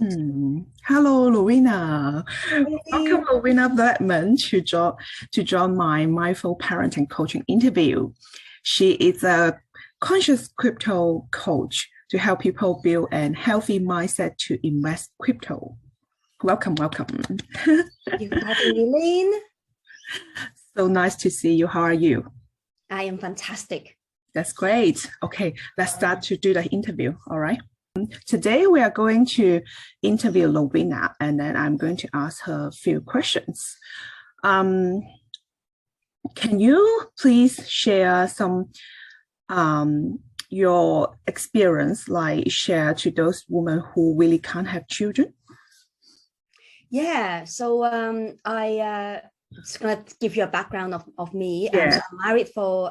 Hello, Lowina. Welcome, Hey. Lowina Blackman, to join my mindful parenting coaching interview. She is a conscious crypto coach to help people build a healthy mindset to invest crypto. Welcome, welcome. Thank you for having me, Lynn. So nice to see you. How are you? I am fantastic. That's great. Okay, let's start to do the interview. All right. Today we are going to interview Lowina, and then I'm going to ask her a few questions. Um, can you please share some your experience, like share to those women who really can't have children? Yeah, so I just gonna give you a background of me. So Yeah. I'm married from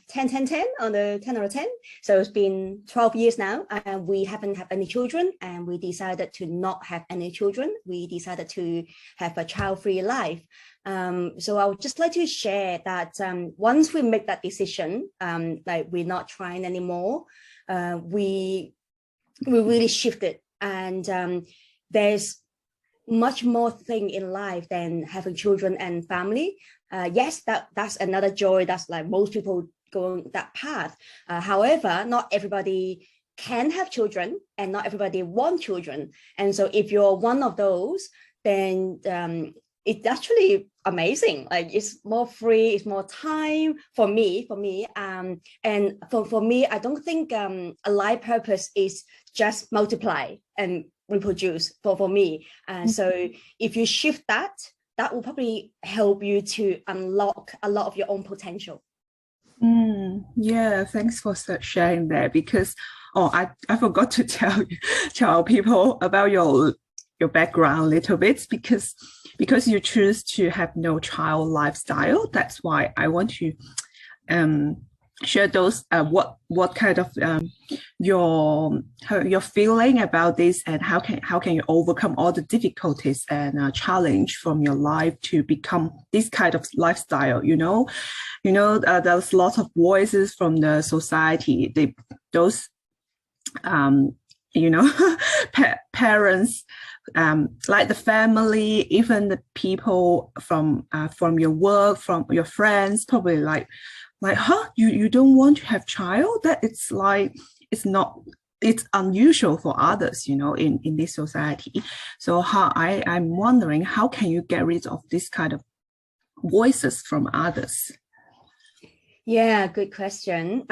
10, 10, 10 on the 10 out of 10. So it's been 12 years now, and we haven't had any children, and we decided to not have any children. We decided to have a child-free life. So I would just like to share that once we make that decision, like we're not trying anymore, we really shifted, and there's much more thing in life than having children and family. Yes, that's another joy. That's like most people going that path. However, not everybody can have children, and not everybody want children. And so, if you're one of those, then it's actually amazing. Like it's more free, it's more time for me. And for me, I don't think a life purpose is just multiply and reproduce for me. So if you shift that, that will probably help you to unlock a lot of your own potential. Yeah, thanks for sharing that because I forgot to tell people about your background a little bit because you choose to have no child lifestyle. That's why I want to um share those what kind of your feeling about this and how can you overcome all the difficulties and challenge from your life to become this kind of lifestyle. There's lots of voices from the society. Those um, you know parents, like the family, even the people from your work, from your friends, probably like huh, you don't want to have child. That it's like it's not, it's unusual for others, in this society. So I'm wondering, how can you get rid of this kind of voices from others? Yeah, good question.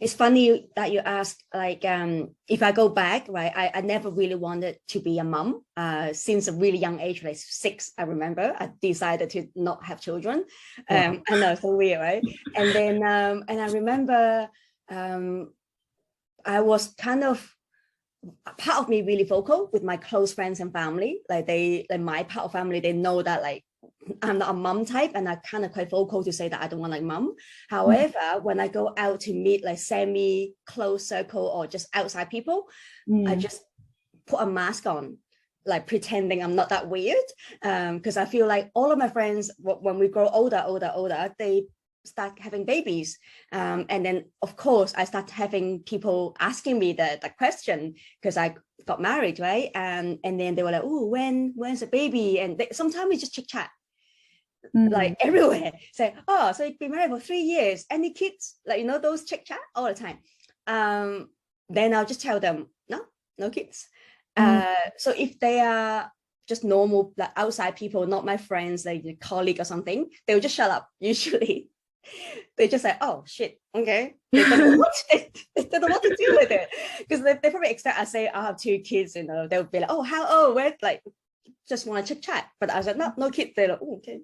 It's funny that you asked, like, if I go back, right, I never really wanted to be a mom. Since a really young age, like 6, I remember, I decided to not have children. Wow. I know, so weird, right? And then, and I remember um, I was kind of, part of me really vocal with my close friends and family. Like my part of family, they know that like I'm not a mom type, and I kind of quite vocal to say that I don't want like mom. However, when I go out to meet like semi close circle or just outside people, I Mm. just put a mask on, like pretending I'm not that weird. Because I feel like all of my friends, when we grow older, they start having babies. And then, of course, I start having people asking me the question because I got married, right? And then they were like, "Oh, when's the baby?" And sometimes we just chit chat like Mm. everywhere. Say, "Oh, so you've been married for 3 years. Any kids?" Like those chit chat all the time. Um, then I'll just tell them, no, no kids. Mm. So if they are just normal, like outside people, not my friends, like a colleague or something, they'll just shut up. Usually, they just say, "Oh shit, okay." They don't know what they don't know what to do with it because they probably expect I say I have 2 kids. They'll be like, "Oh, how old? Where?" Like, just want to chit chat. But I was like, "No, no kids." They're like, "Oh, okay."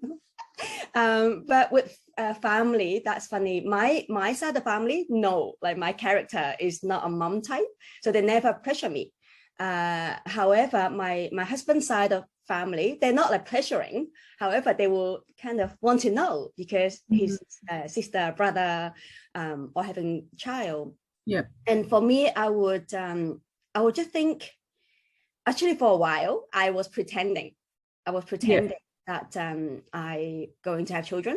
But with family, that's funny. My side of the family, no, like my character is not a mom type, so they never pressure me. However, my husband's side of family, they're not like pressuring. However, they will kind of want to know because Mm. his sister, brother, or having child. Yeah. And for me, I would just think. Actually, for a while, I was pretending. I was Yeah. pretending that I going to have children,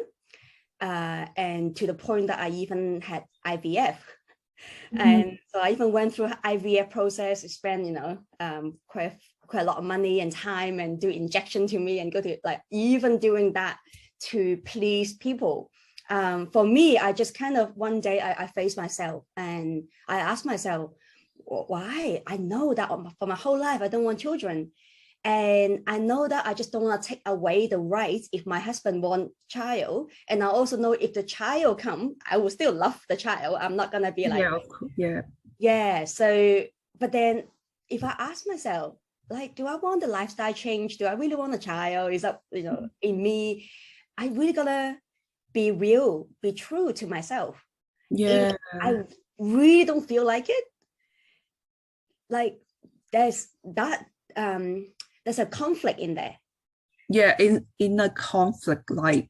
and to the point that I even had IVF. And so I even went through IVF process, spent, quite a lot of money and time and do injection to me and go to like even doing that to please people. For me, I just kind of one day I faced myself and I asked myself, why? I know that for my whole life, I don't want children. And I know that I just don't want to take away the rights if my husband wants child. And I also know if the child come, I will still love the child. I'm not going to be like, yeah. So, but then if I ask myself, like, do I want the lifestyle change? Do I really want a child? Is that, in me? I really gotta be real, be true to myself. Yeah. If I really don't feel like it, like there's that, there's a conflict in there. Yeah, in a conflict, like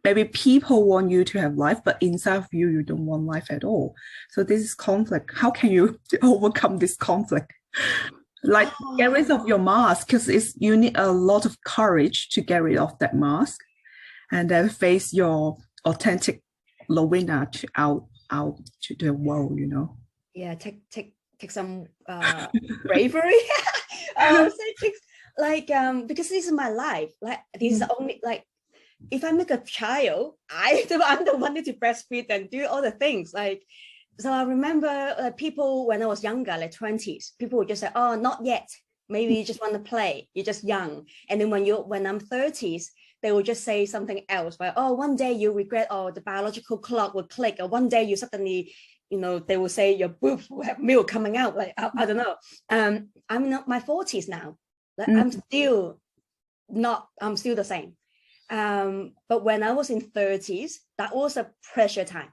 maybe people want you to have life, but inside of you, you don't want life at all. So this is conflict. How can you overcome this conflict? Like get rid of your mask, because you need a lot of courage to get rid of that mask, and then face your authentic Lowina out to the world. Yeah, take some bravery. Because this is my life. Like this is the only, like, if I make a child, I'm the one to breastfeed and do all the things. Like, so I remember people when I was younger, like 20s, people would just say, "Oh, not yet. Maybe you just want to play. You're just young." And then when I'm 30s, they will just say something else, like, "Oh, one day you regret, the biological clock will click, or one day you suddenly, they will say your boobs will have milk coming out." Like, I don't know. I'm in my 40s now. Like, I'm still the same. But when I was in 30s, that was a pressure time.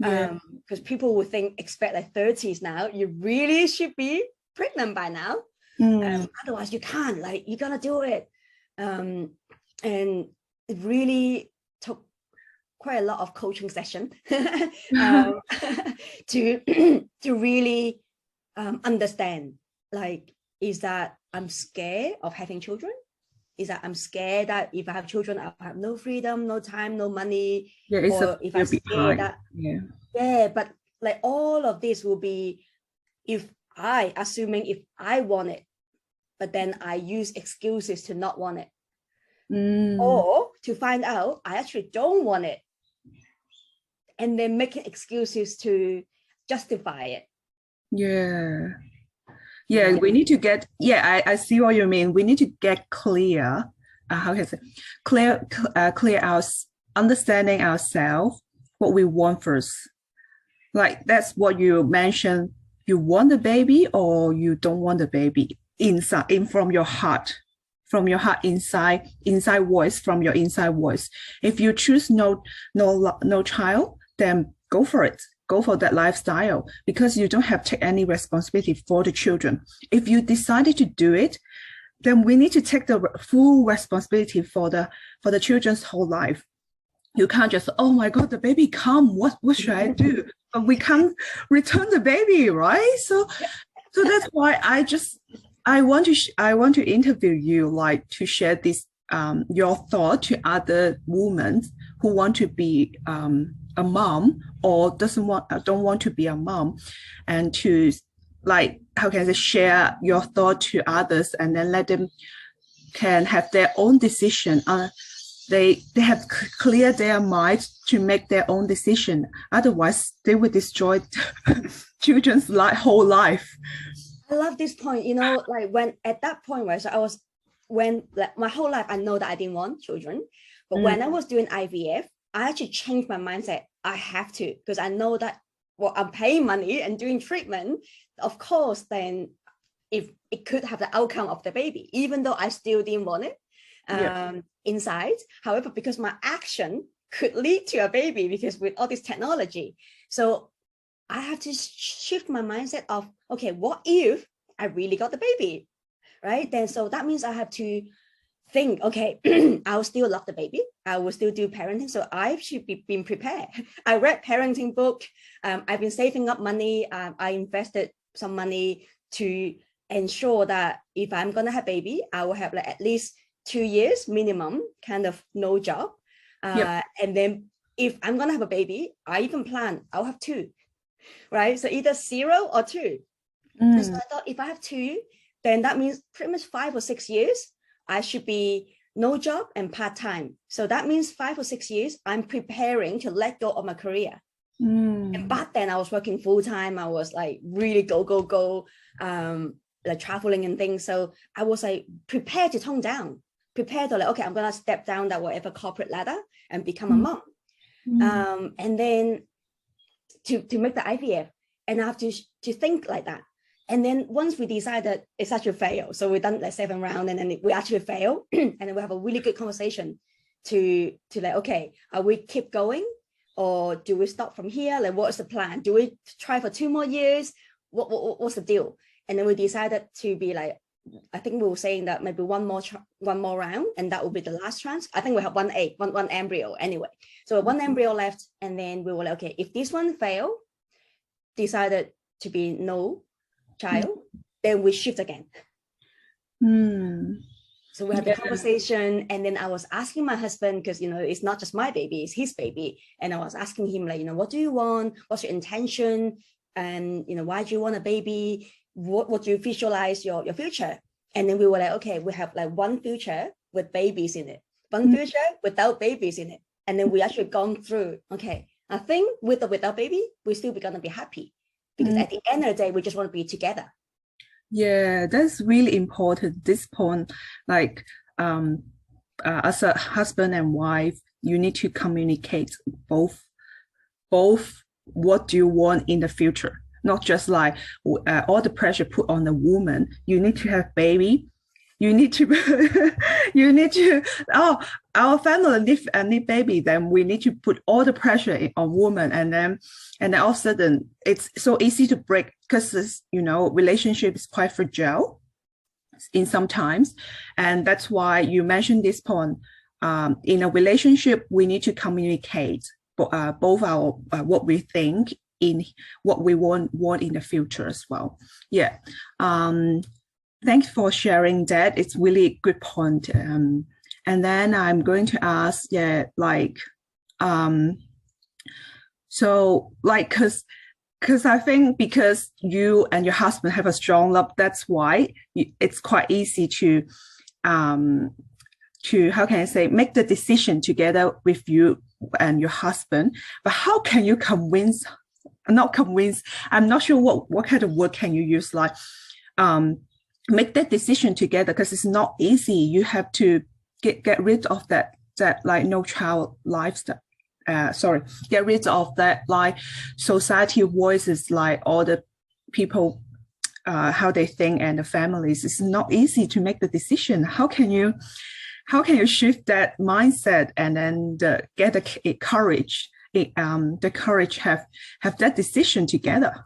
Because people would expect like 30s now, you really should be pregnant by now. Otherwise you can't, like, you're gonna do it. And it really took quite a lot of coaching session to really understand, like, is that I'm scared of having children? Is that I'm scared that if I have children, I'll have no freedom, no time, no money? Or if I'm scared that, but like all of this will be assuming if I want it, but then I use excuses to not want it. Or to find out I actually don't want it, and then making excuses to justify it. Yeah, we need to get, I see what you mean. We need to get clear, how can I say, clear our understanding ourselves, what we want first. Like that's what you mentioned. You want the baby or you don't want the baby from your heart. From your heart, inside voice, from your inside voice. If you choose no child, then go for it. Go for that lifestyle, because you don't have to take any responsibility for the children. If you decided to do it, then we need to take the full responsibility for the children's whole life. You can't just, oh my God, the baby come. What should I do? But we can't return the baby, right? So that's why I want to interview you, like to share this your thought to other women who want to be a mom or don't want to be a mom, and to, like, how can I say, share your thought to others, and then let them can have their own decision. They have cleared their mind to make their own decision. Otherwise, they will destroy children's whole life. I love this point. Like when at that point where like my whole life I know that I didn't want children, but when I was doing IVF, I actually changed my mindset. I have to, because I know that I'm paying money and doing treatment. Of course, then if it could have the outcome of the baby, even though I still didn't want it inside. However, because my action could lead to a baby, because with all this technology, so I have to shift my mindset of, okay, what if I really got the baby, right? Then so that means I have to think, okay, I'll still love the baby. I will still do parenting. So I should be being prepared. I read parenting book. I've been saving up money. I invested some money to ensure that if I'm going to have baby, I will have like at least 2 years minimum, kind of no job. And then if I'm going to have a baby, I even plan, I'll have 2. right? So either 0 or 2. And so I thought if I have 2, then that means pretty much 5 or 6 years, I should be no job and part-time. So that means 5 or 6 years, I'm preparing to let go of my career. And back then I was working full-time. I was like really go, like traveling and things. So I was like prepared to tone down, prepared to like, okay, I'm going to step down that whatever corporate ladder and become a mom. And then to make the IVF, and I have to think like that. And then once we decided it's actually fail, so we've done like 7 rounds, and then we actually fail, and then we have a really good conversation to like, okay, are we keep going, or do we stop from here? Like, what's the plan? Do we try for 2 more years? What's the deal? And then we decided to be like, I think we were saying that maybe one more round, and that will be the last chance. I think we have one embryo anyway. So 1 embryo left, and then we were like, okay, if this one fail, decided to be no child, then we shift again. So we had the conversation, and then I was asking my husband, because it's not just my baby, it's his baby, and I was asking him like, what do you want? What's your intention? And why do you want a baby? What do you visualize your future? And then we were like, okay, we have like one future with babies in it, one future without babies in it. And then we actually gone through, okay, I think with or without baby, we're still gonna be happy, because at the end of the day, we just want to be together. Yeah, that's really important. This point, like as a husband and wife, you need to communicate both what do you want in the future, not just like all the pressure put on the woman. You need to have baby. You need to our family need baby, then we need to put all the pressure on woman, and then all of a sudden it's so easy to break, because this relationship is quite fragile in sometimes. And that's why you mentioned this point. In a relationship, we need to communicate both our what we think, in what we want in the future as well. Yeah. Thanks for sharing that. It's really a good point. And then I'm going to ask, so like, because I think because you and your husband have a strong love, that's why it's quite easy to how can I say, make the decision together with you and your husband. But how can you convince? Not convince. I'm not sure what kind of word can you use, like make that decision together, because it's not easy. You have to get rid of that like no child lifestyle. Get rid of that like society voices, like all the people how they think, and the families. It's not easy to make the decision. How can you shift that mindset, and then get the courage have that decision together?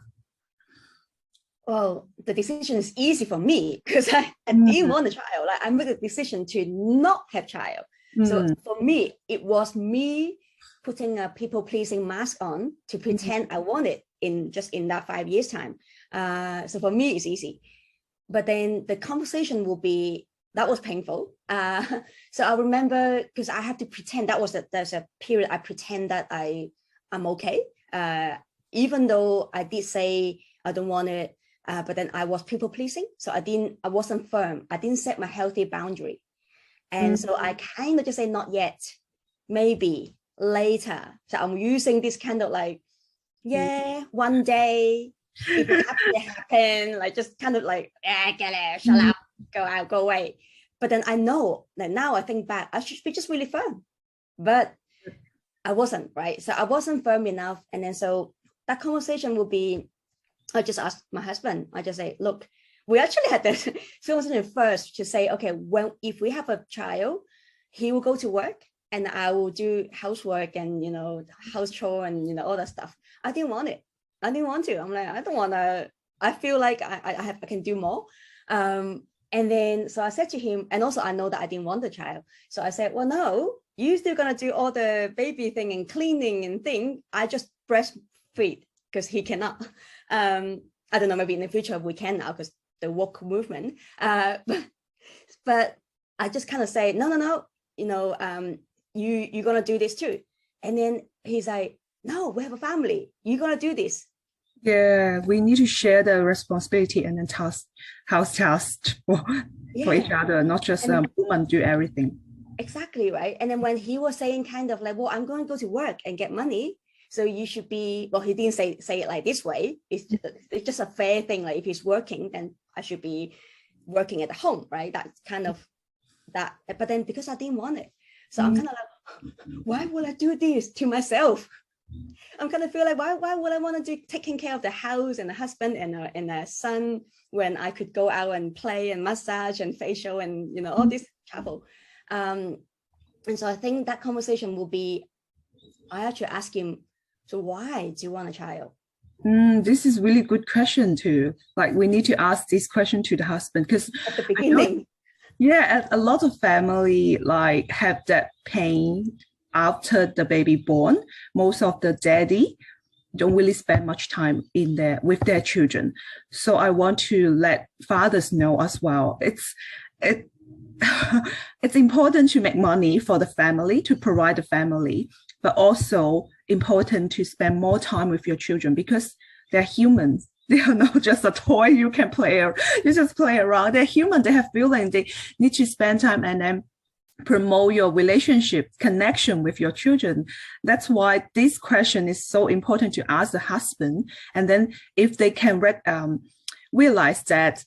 Well, the decision is easy for me, because I didn't want a child. Like, I made the decision to not have child. So for me, it was me putting a people-pleasing mask on to pretend I want it in that 5 years time. So for me, it's easy. But then the conversation will be, that was painful. So I remember, because I have to pretend, there's a period I pretend that I'm okay. Even though I did say I don't want it, but then I was people pleasing. So I wasn't firm. I didn't set my healthy boundary. And so I kind of just say, not yet, maybe later. So I'm using this kind of like, one day, if it happens, it happen. Like, just kind of like, get it, shut up, go out, go away. But then I know that now I think back, I should be just really firm. But I wasn't, right? So I wasn't firm enough. And then so that conversation will be, I just asked my husband, I just say, look, we actually had this conversation first to say, okay, if we have a child, he will go to work and I will do housework and, house chore and, all that stuff. I didn't want it. I didn't want to. I'm like, I don't want to, I feel like I can do more. And then, so I said to him, and also I know that I didn't want the child. So I said, well, no, you still going to do all the baby thing and cleaning and thing. I just breastfeed, because he cannot. I don't know, maybe in the future we can now, because the woke movement. But I just kind of say, no, you're going to do this too. And then he's like, no, we have a family. You're going to do this. Yeah, we need to share the responsibility and then house tasks for each Yeah. other, not just And woman do everything. exactly, right. And then when he was saying kind of like, well, I'm going to go to work and get money, so you should be, well, he didn't say it like this way. It's just a fair thing. Like if he's working, then I should be working at home, right? That's kind of that. But then because I didn't want it, so I'm Mm, kind of like, why would I do this to myself? I'm kind of feel like, why would I want to do taking care of the house and the husband and a son when I could go out and play and massage and facial and, you know, all this travel. And so I think that conversation will be, I actually ask him, so why do you want a child? this is really good question too. Like we need to ask this question to the husband because At the I know, beginning. yeah, a lot of family like have that pain after the baby born. Most of the daddy don't really spend much time in there with their children. So I want to let fathers know as well. It it's important to make money for the family, to provide the family, but also important to spend more time with your children because they're humans. They are not just a toy you can play or you just play around. They're human, they have feelings, they need to spend time and then promote your relationship connection with your children. That's why this question is so important to ask the husband. And then if they can realize that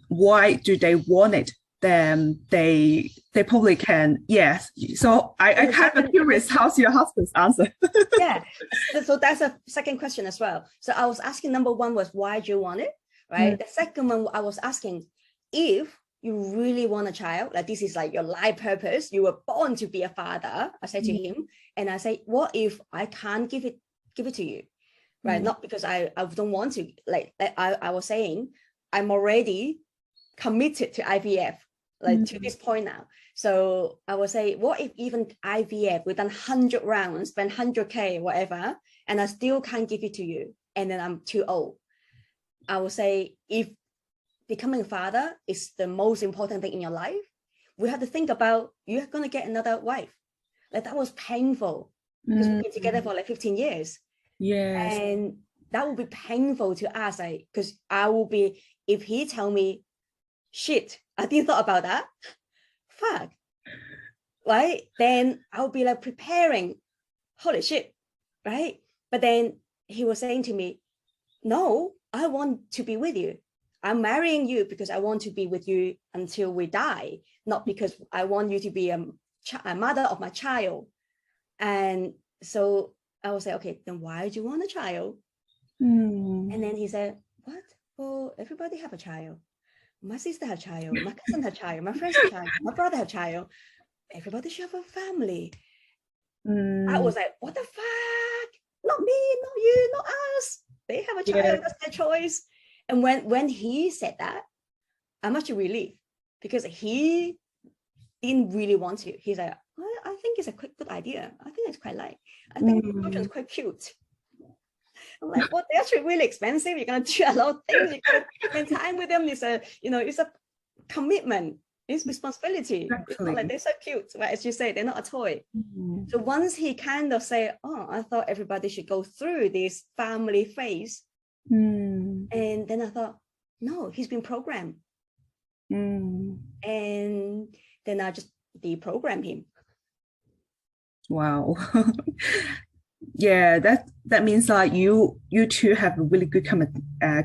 why do they want it, then they probably can. Yes. So I kind of curious, how's your husband's answer? Yeah. So that's a second question as well. So I was asking, number one was, why do you want it? Right. The second one, I was asking, if you really want a child, like this is like your life purpose, you were born to be a father, I said to him, and I say, what if I can't give it to you? Right. Not because I don't want to, like I was saying, I'm already committed to IVF, like to this point now. So I would say, what if even IVF, we've done 100 rounds, spend 100K, whatever, and I still can't give it to you, and then I'm too old. I would say, if becoming a father is the most important thing in your life, we have to think about, you're going to get another wife. Like that was painful because we've been together for like 15 years. Yes. And that would be painful to ask, like, because I will be, if he tell me, shit, I didn't thought about that, fuck, right? Then I'll be like preparing, holy shit, right? But then he was saying to me, no, I want to be with you. I'm marrying you because I want to be with you until we die, not because I want you to be a mother of my child. And so I was like, okay, then why do you want a child? And then he said, what? Well, everybody have a child. My sister had a child, my cousin had a child, my friends had a child, my brother had a child. Everybody should have a family. I was like, what the fuck? Not me, not you, not us. They have a child, that's their choice. And when he said that, I'm actually relieved because he didn't really want to. He's like, I think it's a good idea. I think it's quite like, I think children's quite cute. I'm like, well, they're actually really expensive. You're gonna do a lot of things. You're gonna spend time with them. It's a, you know, it's a commitment. It's responsibility. Exactly. It's not like they're so cute, but as you say, they're not a toy. So once he kind of say, oh, I thought everybody should go through this family phase. And then I thought, no, he's been programmed. And then I just deprogram him. Wow. Yeah, that means like you two have a really good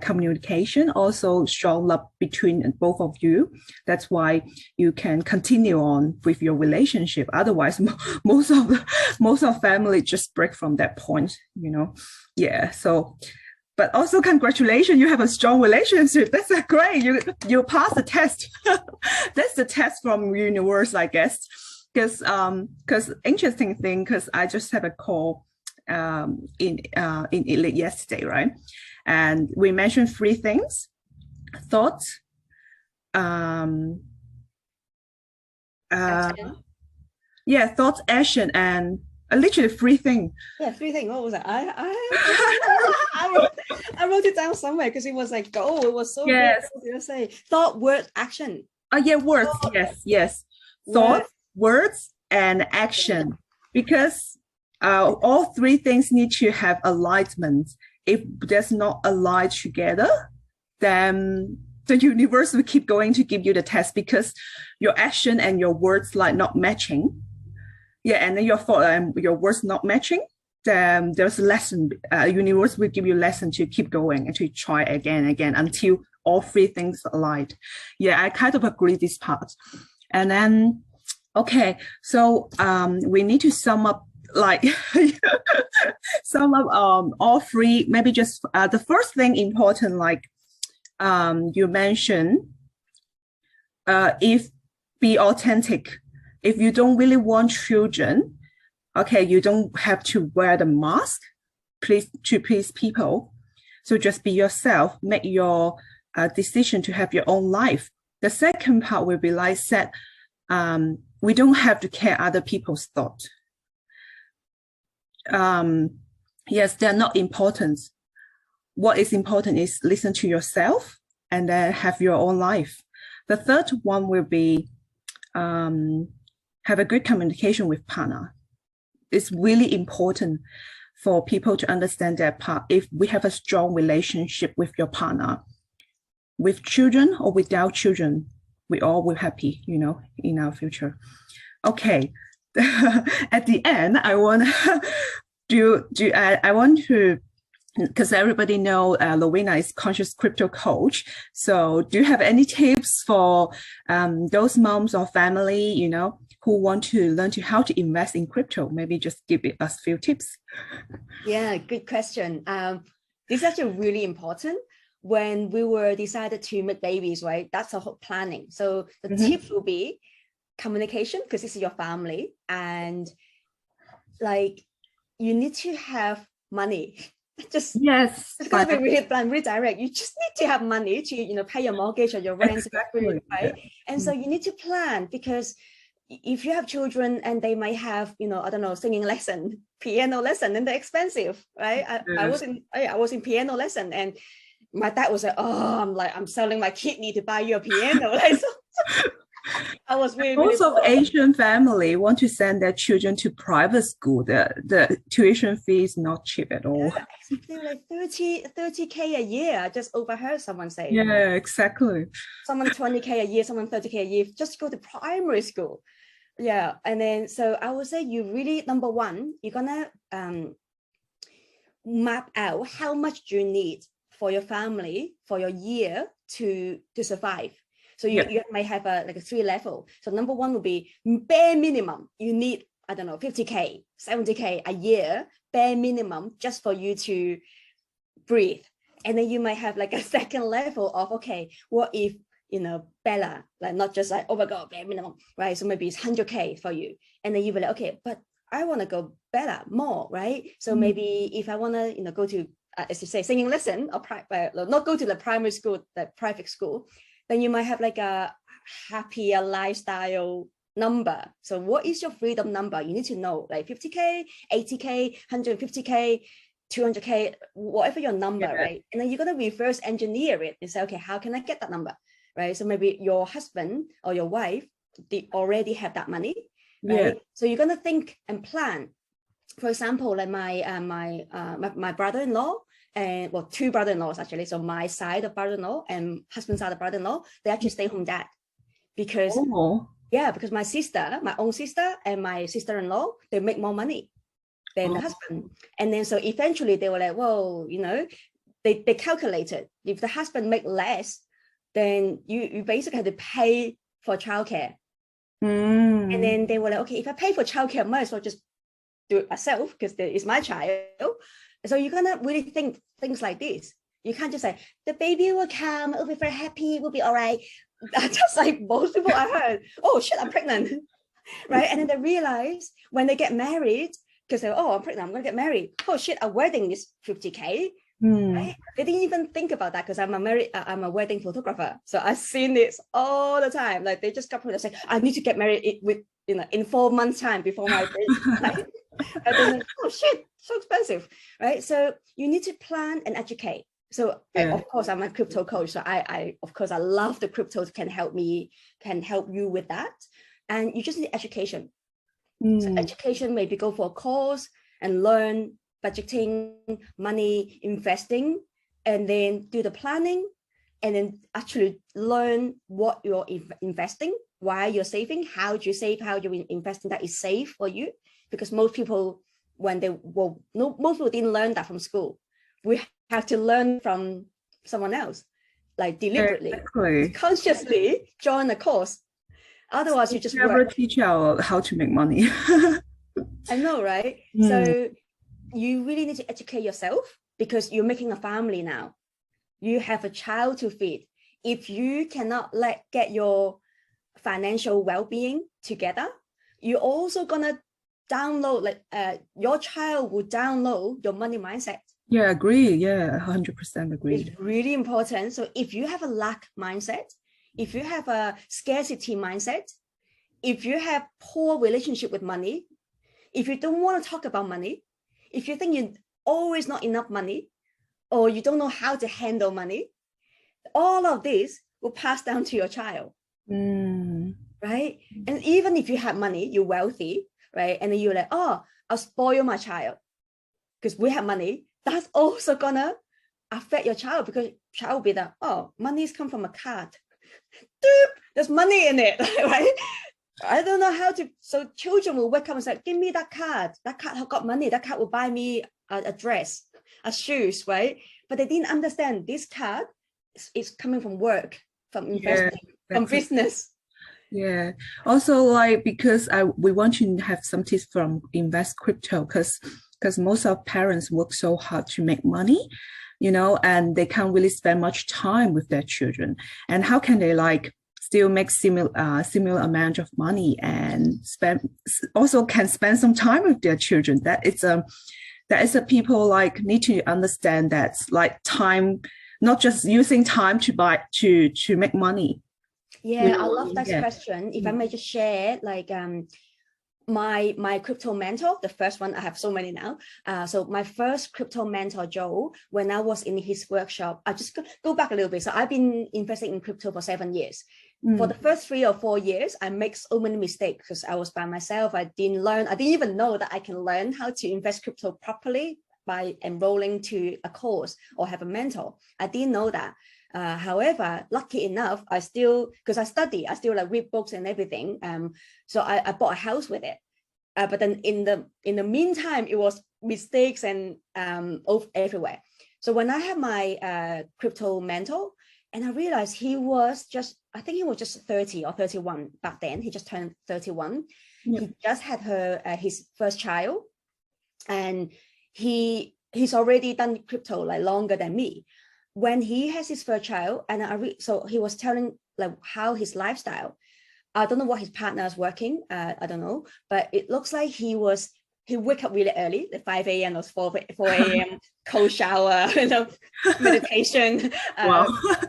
communication, also strong love between both of you. That's why you can continue on with your relationship. Otherwise, most of family just break from that point, you know. Yeah. So, but also congratulations, you have a strong relationship. That's great. You passed the test. That's the test from universe, I guess. Because interesting thing, because I just have a call in Elite yesterday, right? And we mentioned 3 things: thoughts, action. Thoughts, action, and literally 3 things. Yeah, 3 things. What was that? I wrote it down somewhere because it was like, oh, it was so good. You say thought, word, action. Words. Thought, yes. Thought, words, and action. Because all 3 things need to have alignment if there's not a line together, then the universe will keep going to give you the test because your action and your words like not matching. Yeah, and then your thought and your words not matching, then there's a lesson. Universe will give you a lesson to keep going and to try again and again until all three things aligned. Yeah, I kind of agree this part. And then, okay, so we need to sum up like sum up all three. Maybe just the first thing important, like you mentioned, if be authentic. If you don't really want children, okay, you don't have to wear the mask to please people. So just be yourself, make your decision to have your own life. The second part will be like said, we don't have to care other people's thoughts. Yes, they're not important. What is important is listen to yourself and then have your own life. The third one will be have a good communication with partner. It's really important for people to understand that part. If we have a strong relationship with your partner, with children or without children, we all will happy, you know, in our future. Okay. At the end, I want I want to, because everybody know Lowina is conscious crypto coach. So do you have any tips for those moms or family, you know, who want to learn how to invest in crypto? Maybe just give us a few tips. Yeah, good question. This is actually really important. When we were decided to make babies, right? That's a whole planning. So the tips will be communication, because this is your family, and like you need to have money. Just yes, it's gonna be really blunt, really direct. You just need to have money to, you know, pay your mortgage or your rent, exactly. right? And so you need to plan, because if you have children and they might have, you know, I don't know, singing lesson, piano lesson, and they're expensive, right? I was in piano lesson, and my dad was like, "Oh, I'm selling my kidney to buy you a piano." Like, so I was really, most really of Asian family want to send their children to private school. The tuition fee is not cheap at all. Yeah, exactly, like 30K a year. I just overheard someone say. Yeah, exactly. Someone 20K a year, someone 30K a year, just go to primary school. Yeah, and then so I would say you really, number one, you're gonna map out how much you need for your family for your year to survive. So you might have like a 3 level. So number one would be bare minimum. You need, I don't know, 50K, 70K a year, bare minimum, just for you to breathe. And then you might have like a second level of, okay, what if, you know, Bella, like not just like, oh my God, bare minimum, right? So maybe it's 100K for you. And then you be like, okay, but I want to go better, more, right? So maybe if I want to, you know, go to, as you say, singing lesson, or not go to the primary school, the private school, then you might have like a happier lifestyle number. So what is your freedom number? You need to know, like 50K, 80K, 150K, 200K, whatever your number, right? And then you're going to reverse engineer it and say, okay, how can I get that number, right? So maybe your husband or your wife, they already have that money, right? So you're going to think and plan. For example, like my brother-in-law, and well, 2 brother-in-laws actually. So my side of brother-in-law and husband's side of brother-in-law, they actually stay home dad, because because my sister, my own sister, and my sister-in-law, they make more money than the husband. And then so eventually they were like, well, you know, they calculated if the husband make less, then you basically have to pay for childcare. And then they were like, okay, if I pay for childcare, I might as well just do it myself, because it's my child. So you're gonna really think things like this. You can't just say the baby will come, it'll be very happy, we'll be all right. Just like most people I heard, oh shit, I'm pregnant, right? And then they realize when they get married, because they're, oh, I'm pregnant, I'm gonna get married. Oh shit, a wedding is 50K. Right? They didn't even think about that, because I'm a wedding photographer, so I've seen this all the time. Like they just got to say, I need to get married with, you know, in 4 months' time before my baby. Right? And then, oh shit, so expensive, right? So you need to plan and educate. So of course I'm a crypto coach, so I of course I love the cryptos can help you with that. And you just need education. So education, maybe go for a course and learn budgeting, money, investing, and then do the planning, and then actually learn what you're investing, why you're saving, how do you save, how you're investing that is safe for you. Because most people, when they most people didn't learn that from school. We have to learn from someone else, like deliberately, exactly. consciously join a course. Otherwise, you just never work. teach you how to make money. I know, right? So you really need to educate yourself, because you're making a family now. You have a child to feed. If you cannot get your financial well-being together, you're also gonna download, your child will download your money mindset. Yeah, agree. Yeah, 100% agree. It's really important. So if you have a lack mindset, if you have a scarcity mindset, if you have poor relationship with money, if you don't want to talk about money, if you think you always not enough money, or you don't know how to handle money, all of this will pass down to your child. Right? And even if you have money, you're wealthy, right? And then you're like, oh, I'll spoil my child because we have money. That's also gonna affect your child, because child will be like, oh, money's come from a card. There's money in it, right? I don't know how to. So children will wake up and say, give me that card. That card has got money. That card will buy me a dress, a shoes, right? But they didn't understand this card is coming from work, from investing, from business. Yeah. Also, like, because we want to have some tips from invest crypto, because most of parents work so hard to make money, and they can't really spend much time with their children. And how can they still make similar amount of money and can spend some time with their children? That is a people need to understand that time, not just using time to make money. Yeah, I love that question. If I may just share, my crypto mentor, the first one, I have so many now. So my first crypto mentor, Joe, when I was in his workshop, I just go back a little bit. So I've been investing in crypto for 7 years. For the first 3 or 4 years, I make so many mistakes because I was by myself. I didn't even know that I can learn how to invest crypto properly by enrolling to a course or have a mentor. I didn't know that. However, lucky enough, because I study, I still read books and everything. So I bought a house with it. But then in the meantime, it was mistakes and everywhere. So when I had my crypto mentor, and I realized I think he was just 30 or 31 back then. He just turned 31. Yeah. He just had his first child, and he's already done crypto longer than me. When he has his first child, and so he was telling how his lifestyle. I don't know what his partner is working. I don't know, but it looks like he wake up really early, 5 a.m. or 4 a.m. cold shower, meditation. Wow.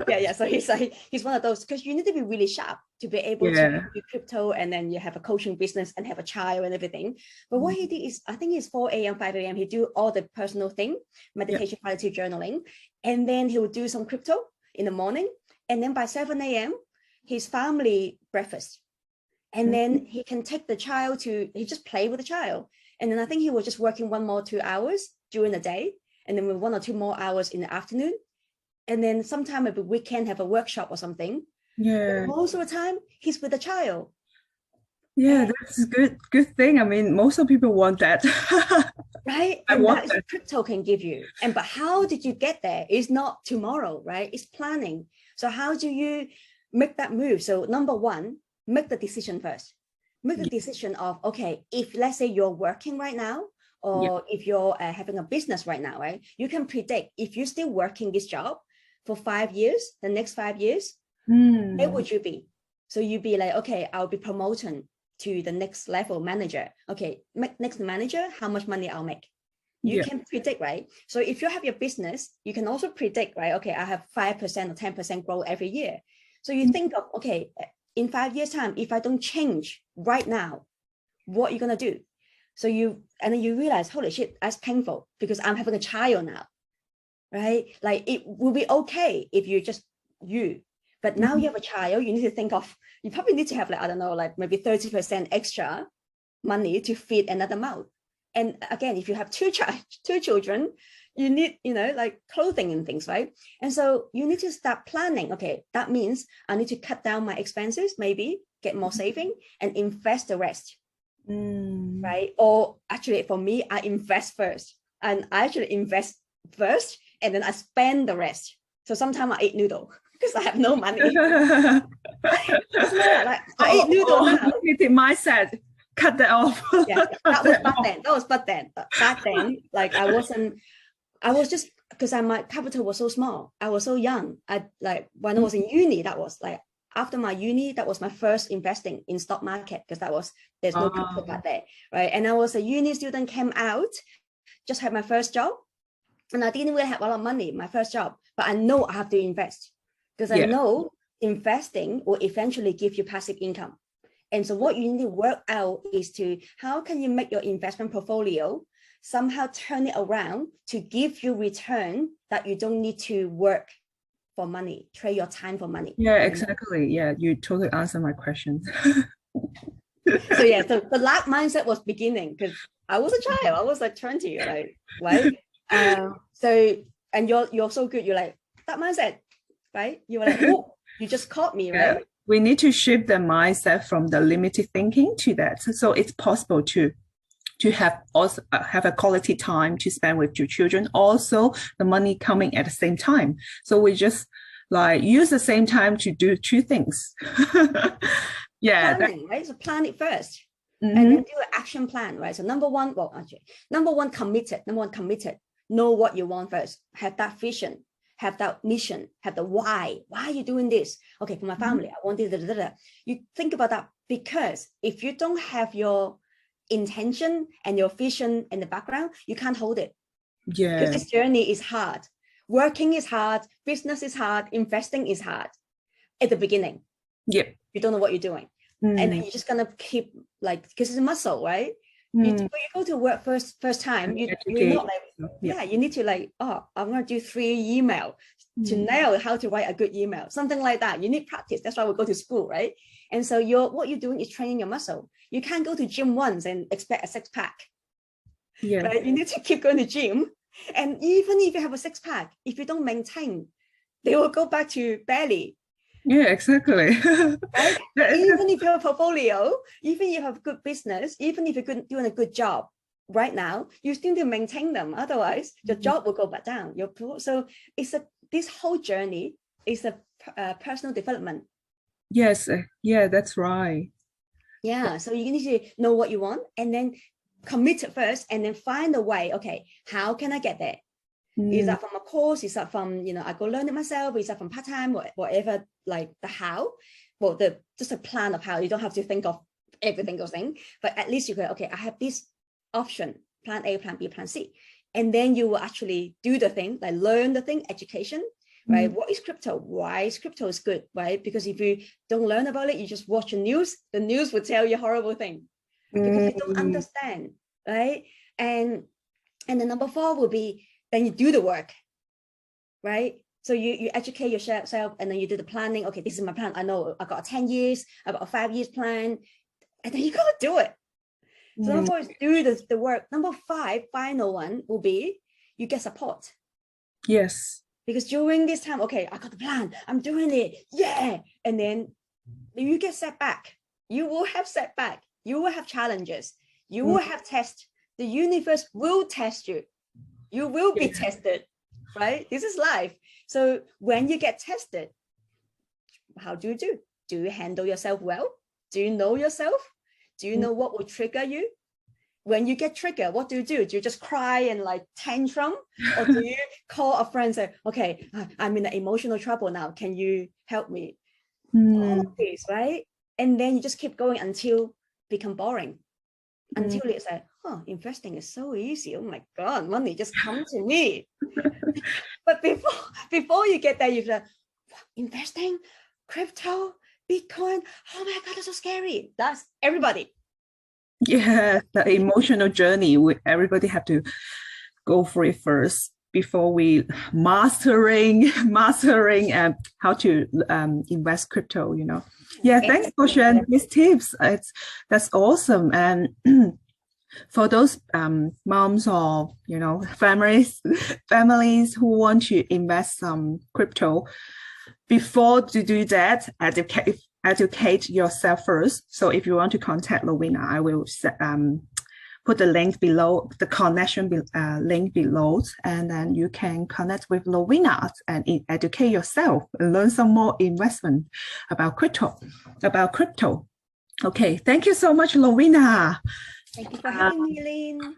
Yeah. So he's one of those, because you need to be really sharp to be able to do crypto, and then you have a coaching business and have a child and everything. But what he did is, I think it's 4 a.m., 5 a.m. He do all the personal thing, meditation, gratitude, journaling, and then he would do some crypto in the morning, and then by 7 a.m. his family breakfast, and then he can take the child he just play with the child. And then I think he was just working 1 more 2 hours during the day, and then with 1 or 2 more hours in the afternoon. And then sometime maybe weekend have a workshop or something. Yeah. But most of the time he's with the child. Yeah, that's a good thing. I mean, most of people want that. Right? And that's what crypto can give you. But how did you get there? It's not tomorrow, right? It's planning. So how do you make that move? So number one, make the decision first. Make the decision of, okay, if let's say you're working right now, or if you're having a business right now, right? You can predict if you're still working this job for 5 years, the next 5 years, where would you be? So you'd be like, okay, I'll be promoted to the next level manager. Okay, next manager, how much money I'll make? You can predict, right? So if you have your business, you can also predict, right? Okay, I have 5% or 10% growth every year. So you think of, okay, in 5 years' time, if I don't change right now, what are you gonna do? So then you realize, holy shit, that's painful because I'm having a child now, right? It will be okay if you just but now you have a child, you need to think of, you probably need to have I don't know, maybe 30% extra money to feed another mouth. And again, if you have two children, you need, like clothing and things, right? And so you need to start planning. Okay, that means I need to cut down my expenses, maybe get more saving and invest the rest. Right? Or actually for me, I invest first, and I actually invest first and then I spend the rest. So sometimes I eat noodle because I have no money. It's not like I eat noodle now. Mindset. Cut that off. Yeah, that was back then. Back then, like I was just, because my capital was so small. I was so young. When I was in uni, that was like after my uni, that was my first investing in stock market, because there's no crypto back there, right? And I was a uni student, came out, just had my first job, and I didn't really have a lot of money, my first job, but I know I have to invest, because I know investing will eventually give you passive income. And so what you need to work out is how can you make your investment portfolio somehow turn it around to give you return that you don't need to work for money, trade your time for money. Yeah, exactly. Yeah, you totally answered my question. So the lack mindset was beginning because I was a child. I was like 20, right? And you're so good. You're like, that mindset, right? You were like, oh, you just caught me, right? We need to shift the mindset from the limited thinking to that. So it's possible to have a quality time to spend with your children. Also, the money coming at the same time. So we just like use the same time to do two things. Planning, right? So plan it first, and then do an action plan, right? So number one, committed. Know what you want first. Have that vision. Have that mission, have the why. Why are you doing this? Okay, for my family, I want this. You think about that, because if you don't have your intention and your vision in the background, you can't hold it. Yeah. Because this journey is hard. Working is hard. Business is hard. Investing is hard at the beginning. Yep. You don't know what you're doing. And then you're just going to keep because it's a muscle, right? You go to work first time, you're not like, you need to I'm going to do 3 emails to nail how to write a good email, something like that. You need practice. That's why we go to school, right? And so what you're doing is training your muscle. You can't go to gym once and expect a 6-pack. Yeah. Right? You need to keep going to gym. And even if you have a 6-pack, if you don't maintain, they will go back to belly. Yeah, exactly. Right? Even if you have a portfolio, even if you have good business, even if you're doing a good job right now, you still need to maintain them. Otherwise, your job will go back down. So this whole journey is a personal development. Yes, yeah, that's right. Yeah, so you need to know what you want and then commit it first, and then find a way. Okay, how can I get there? Is that from a course? Is that from, I go learn it myself? Is that from part-time? Whatever, like the how? Well, just a plan of how. You don't have to think of every single thing, but at least you go, okay, I have this option, plan A, plan B, plan C. And then you will actually do the thing, like learn the thing, education, right? What is crypto? Why is crypto good, right? Because if you don't learn about it, you just watch the news will tell you horrible thing because you don't understand, right? And the number 4 will be, then you do the work, right? So you educate yourself, and then you do the planning. Okay, this is my plan. I know I got a 10 years, I got a 5 years plan, and then you got to do it. So number 4 is do the work. Number 5, final one, will be you get support. Yes. Because during this time, okay, I got the plan, I'm doing it, yeah. And then you get setback. You will have setback. You will have challenges. You will have tests. The universe will test you. You will be tested, right? This is life. So when you get tested, how do you do? Do you handle yourself well? Do you know yourself? Do you know what will trigger you? When you get triggered, what do? Do you just cry and like tantrum? Or do you call a friend and say, okay, I'm in an emotional trouble now. Can you help me? All of this, right? And then you just keep going until become boring. Until it's like, investing is so easy. Oh my God, money just come to me. But before you get there, you're like, investing, crypto, Bitcoin. Oh my God, that's so scary. That's everybody. Yeah, the emotional journey. Everybody have to go for it first before we mastering and how to invest crypto. Yeah, thanks for sharing these tips. That's awesome. And For those moms or families who want to invest some crypto, before to do that, educate yourself first. So if you want to contact Lowina, I will put the link below, the connection link below, and then you can connect with Lowina and educate yourself and learn some more investment about crypto. Okay, thank you so much, Lowina. Thank you for having me, Lynn.